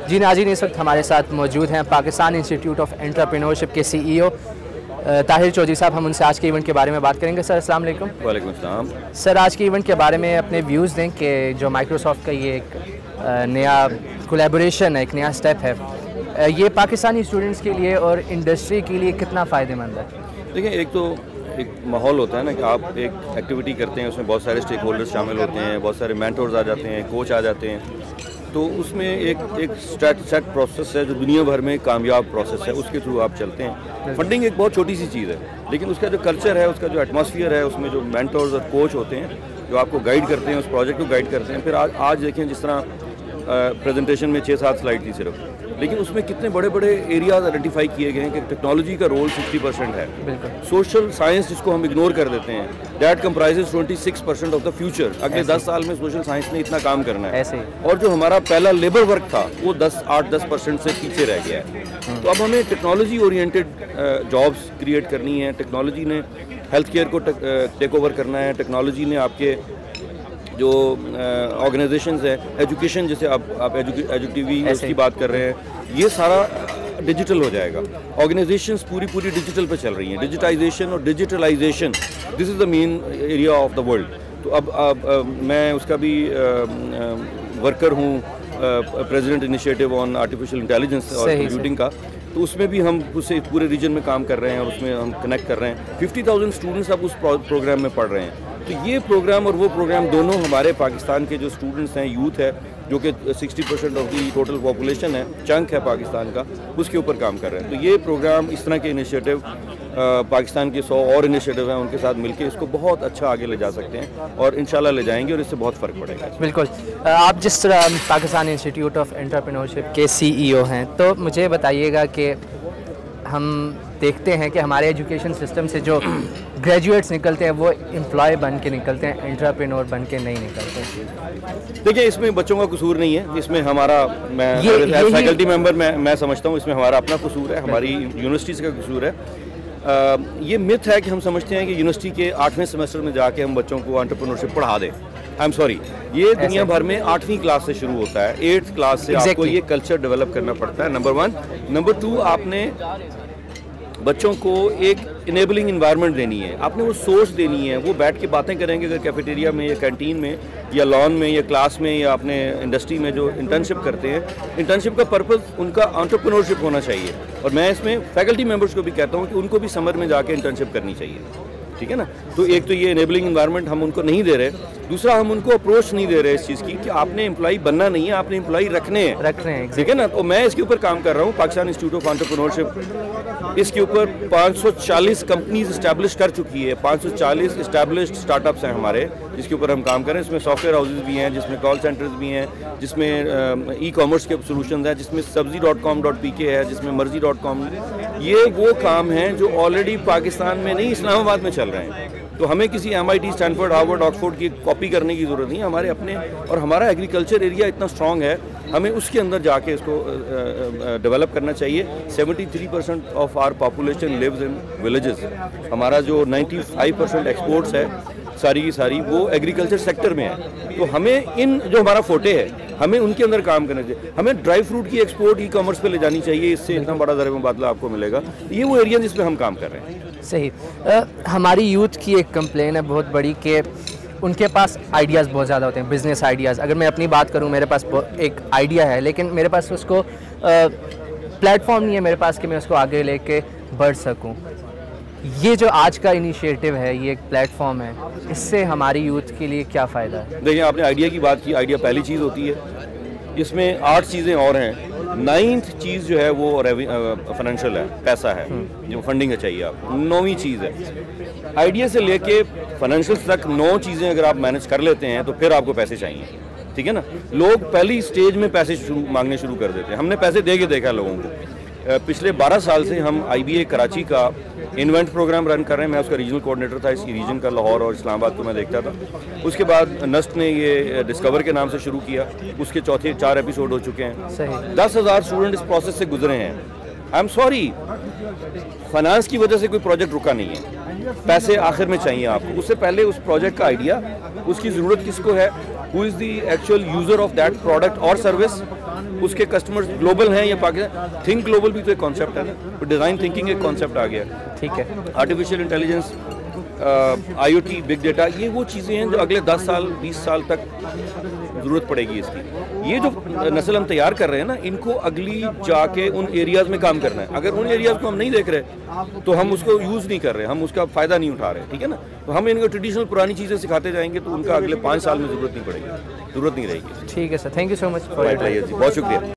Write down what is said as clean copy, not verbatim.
جی ناظرین، اس وقت ہمارے ساتھ موجود ہیں پاکستان انسٹیٹیوٹ آف انٹرپرینورشپ کے CEO طاہر چودھری صاحب. ہم ان سے آج کے ایونٹ کے بارے میں بات کریں گے. سر السلام علیکم. وعلیکم السلام. سر آج کے ایونٹ کے بارے میں اپنے ویوز دیں کہ جو مائکروسافٹ کا یہ ایک نیا کولیبوریشن ہے، ایک نیا اسٹیپ ہے، یہ پاکستانی اسٹوڈنٹس کے لیے اور انڈسٹری کے لیے کتنا فائدہ مند ہے؟ دیکھیں، ایک تو ایک ماحول ہوتا ہے نا کہ آپ ایک ایکٹیویٹی کرتے ہیں، اس میں بہت سارے اسٹیک ہولڈرز شامل ہوتے ہیں، بہت سارے مینٹورز آ جاتے ہیں، کوچ آ جاتے ہیں. تو اس میں ایک سیٹ پروسیس ہے جو دنیا بھر میں کامیاب پروسیس ہے، اس کے تھرو آپ چلتے ہیں. فنڈنگ ایک بہت چھوٹی سی چیز ہے، لیکن اس کا جو کلچر ہے، اس کا جو ایٹماسفیئر ہے، اس میں جو مینٹورز اور کوچ ہوتے ہیں جو آپ کو گائیڈ کرتے ہیں، اس پروجیکٹ کو گائیڈ کرتے ہیں. پھر آج دیکھیں جس طرح پریزنٹیشن میں 6-7 سلائڈ تھی صرف، لیکن اس میں کتنے بڑے بڑے ایریاز آئیڈینٹیفائی کیے گئے ہیں کہ ٹیکنالوجی کا رول 60% ہے. سوشل سائنس جس کو ہم اگنور کر دیتے ہیں، دیٹ کمپرائزز 26% آف دا فیوچر. اگلے 10 سال میں سوشل سائنس نے اتنا کام کرنا ہے. اور جو ہمارا پہلا لیبر ورک تھا وہ 8-10% سے پیچھے رہ گیا ہے. تو اب ہمیں ٹیکنالوجی اورینٹیڈ جابس کریٹ کرنی ہے. ٹیکنالوجی نے ہیلتھ کیئر کو ٹیک اوور کرنا ہے. ٹیکنالوجی نے آپ کے جو آرگنائزیشنز ہیں، ایجوکیشن جیسے آپ ایجو ٹی وی اس کی بات کر رہے ہیں، یہ سارا ڈیجیٹل ہو جائے گا. آرگنائزیشنز پوری ڈیجیٹل پہ چل رہی ہیں. ڈیجیٹائزیشن اور digitalization, this is the main area of the world. تو اب میں اس کا بھی ورکر ہوں، president initiative on artificial intelligence اور کمپیوٹنگ کا. تو اس میں بھی ہم اسے پورے ریجن میں کام کر رہے ہیں اور اس میں ہم کنیکٹ کر رہے ہیں. 50,000 اسٹوڈنٹس اب اس پروگرام میں پڑھ رہے ہیں. تو یہ پروگرام اور وہ پروگرام دونوں ہمارے پاکستان کے جو اسٹوڈنٹس ہیں، یوتھ ہے، جو کہ 60% آف دی ٹوٹل پاپولیشن ہے، چنک ہے پاکستان کا، اس کے اوپر کام کر رہے ہیں. تو یہ پروگرام، اس طرح کے انیشیٹو پاکستان کے 100 اور انیشیٹو ہیں، ان کے ساتھ مل کے اس کو بہت اچھا آگے لے جا سکتے ہیں اور انشاءاللہ لے جائیں گے اور اس سے بہت فرق پڑے گا. بالکل. آپ جس طرح پاکستان انسٹیٹیوٹ آف انٹرپرینورشپ کے CEO ہیں، تو مجھے بتائیے گا کہ ہم دیکھتے ہیں کہ ہمارے ایجوکیشن سسٹم سے جو گریجویٹس نکلتے ہیں وہ امپلائی بن کے نکلتے ہیں، انٹرپرینور بن کے نہیں نکلتے. دیکھیں، اس میں بچوں کا قصور نہیں ہے، اس میں ہمارا، میں فیکلٹی ممبر میں سمجھتا ہوں اس میں ہمارا اپنا قصور ہے، ہماری یونیورسٹیز کا قصور ہے. یہ متھ ہے کہ ہم سمجھتے ہیں کہ یونیورسٹی کے 8ویں سیمسٹر میں جا کے ہم بچوں کو انٹرپرینورشپ پڑھا دیں. آئی ایم سوری، یہ دنیا بھر میں 8ویں کلاس سے شروع ہوتا ہے. 8th کلاس سے آپ کو یہ کلچر ڈیولپ کرنا پڑتا ہے، نمبر 1. نمبر 2، آپ نے بچوں کو ایک انیبلنگ انوائرمنٹ دینی ہے. آپ نے وہ سوچ دینی ہے، وہ بیٹھ کے باتیں کریں گے. اگر کیفیٹیریا میں یا کینٹین میں یا لان میں یا کلاس میں یا اپنے انڈسٹری میں جو انٹرنشپ کرتے ہیں، انٹرنشپ کا پرپز ان کا انٹرپرینورشپ ہونا چاہیے. اور میں اس میں فیکلٹی ممبرس کو بھی کہتا ہوں کہ ان کو بھی سمر میں جا کے انٹرنشپ کرنی چاہیے. ٹھیک ہے نا؟ تو ایک تو یہ انیبلنگ انوائرمنٹ ہم ان کو نہیں دے رہے. دوسرا، ہم ان کو اپروچ نہیں دے رہے اس چیز کی کہ آپ نے امپلائی بننا نہیں ہے، آپ نے امپلائی رکھنے ہیں. ٹھیک ہے نا؟ تو میں اس کے اوپر کام کر رہا ہوں. پاکستان انسٹیٹیوٹ آف انٹرپرینورشپ اس کے اوپر 540 کمپنیز اسٹیبلش کر چکی ہے. 540 اسٹیبلشڈ اسٹارٹ اپس ہیں ہمارے جس کے اوپر ہم کام کریں. اس میں سافٹ ویئر ہاؤسز بھی ہیں، جس میں کال سینٹرز بھی ہیں، جس میں ای کامرس کے سولوشنز ہیں، جس میں sabzi.com.pk ہے، جس میں مرضی.com. یہ وہ کام ہیں جو آلریڈی پاکستان میں نہیں، اسلام آباد میں چل رہے ہیں. تو ہمیں کسی MIT، اسٹینفورڈ، ہارورڈ، آکسفورڈ کی کاپی کرنے کی ضرورت نہیں. ہمارے اپنے، اور ہمارا ایگریکلچر ایریا اتنا اسٹرانگ ہے، ہمیں اس کے اندر جا کے اس کو ڈیولپ کرنا چاہیے. 73% of our population leaves in villages. ہمارا جو 95% ایکسپورٹس ہے ساری کی ساری وہ ایگریکلچر سیکٹر میں ہے. تو ہمیں جو ہمارا فوٹے ہے، ہمیں ان کے اندر کام کرنا چاہیے. ہمیں ڈرائی فروٹ کی ایکسپورٹ ای کامرس پہ لے جانی چاہیے. اس سے اتنا بڑا ضرب مبادلہ آپ کو ملے گا. یہ وہ ایریا جس پہ ہم کام کر رہے ہیں. صحیح. ہماری یوتھ کی ایک کمپلین ہے بہت بڑی کہ ان کے پاس آئیڈیاز بہت زیادہ ہوتے ہیں، بزنس آئیڈیاز. اگر میں اپنی بات کروں، میرے پاس ایک آئیڈیا ہے لیکن میرے پاس اس کو پلیٹ فارم نہیں ہے میرے پاس کہ میں اس کو آگے لے کے بڑھ سکوں. یہ جو آج کا انیشیٹو ہے، یہ ایک پلیٹ فارم ہے، اس سے ہماری یوتھ کے لیے کیا فائدہ ہے؟ دیکھیں، آپ نے آئیڈیا کی بات کی. آئیڈیا پہلی چیز ہوتی ہے، اس میں 8 چیزیں اور ہیں. 9th چیز جو ہے وہ فائنینشیل ہے، پیسہ ہے، جو فنڈنگ چاہیے آپ کو. 9ویں چیز ہے. آئیڈیا سے لے کے فائنینشیل تک 9 چیزیں اگر آپ مینیج کر لیتے ہیں تو پھر آپ کو پیسے چاہیے. ٹھیک ہے نا؟ لوگ پہلی سٹیج میں پیسے مانگنے شروع کر دیتے ہیں. ہم نے پیسے دے کے دیکھا لوگوں کو. پچھلے 12 سال سے ہم IBA کراچی کا انوینٹ پروگرام رن کر رہے ہیں. میں اس کا ریجنل کوآرڈینیٹر تھا. اس کی ریجن کا لاہور اور اسلام آباد کو میں دیکھتا تھا. اس کے بعد نسٹ نے یہ ڈسکور کے نام سے شروع کیا. اس کے 4 ایپیسوڈ ہو چکے ہیں. 10,000 اسٹوڈنٹ اس پروسیس سے گزرے ہیں. آئی ایم سوری، فائنانس کی وجہ سے کوئی پروجیکٹ رکا نہیں ہے. پیسے آخر میں چاہیے آپ کو. اس سے پہلے اس پروجیکٹ کا آئیڈیا، اس کی ضرورت کس کو ہے، who is the actual user of that product or service. اس کے کسٹمرز گلوبل ہیں یا پاکستان. تھنک گلوبل بھی تو ایک کانسیپٹ ہے نا, ڈیزائن تھنکنگ ایک کانسیپٹ آ گیا. ٹھیک ہے, آرٹیفیشیل انٹیلیجنس, آئی او ٹی, بگ ڈیٹا, یہ وہ چیزیں ہیں جو اگلے 10 سال 20 سال تک ضرورت پڑے گی اس کی. یہ جو نسل ہم تیار کر رہے ہیں نا, ان کو اگلی جا کے ان ایریاز میں کام کرنا ہے. اگر ان ایریاز کو ہم نہیں دیکھ رہے تو ہم اس کو یوز نہیں کر رہے, ہم اس کا فائدہ نہیں اٹھا رہے. ٹھیک ہے نا, تو ہم ان کو ٹریڈیشنل پرانی چیزیں سکھاتے جائیں گے تو ان کا اگلے 5 سال میں ضرورت نہیں پڑے گی, ضرورت نہیں رہے گی. ٹھیک ہے سر, تھینک یو سو مچ. بہت شکریہ.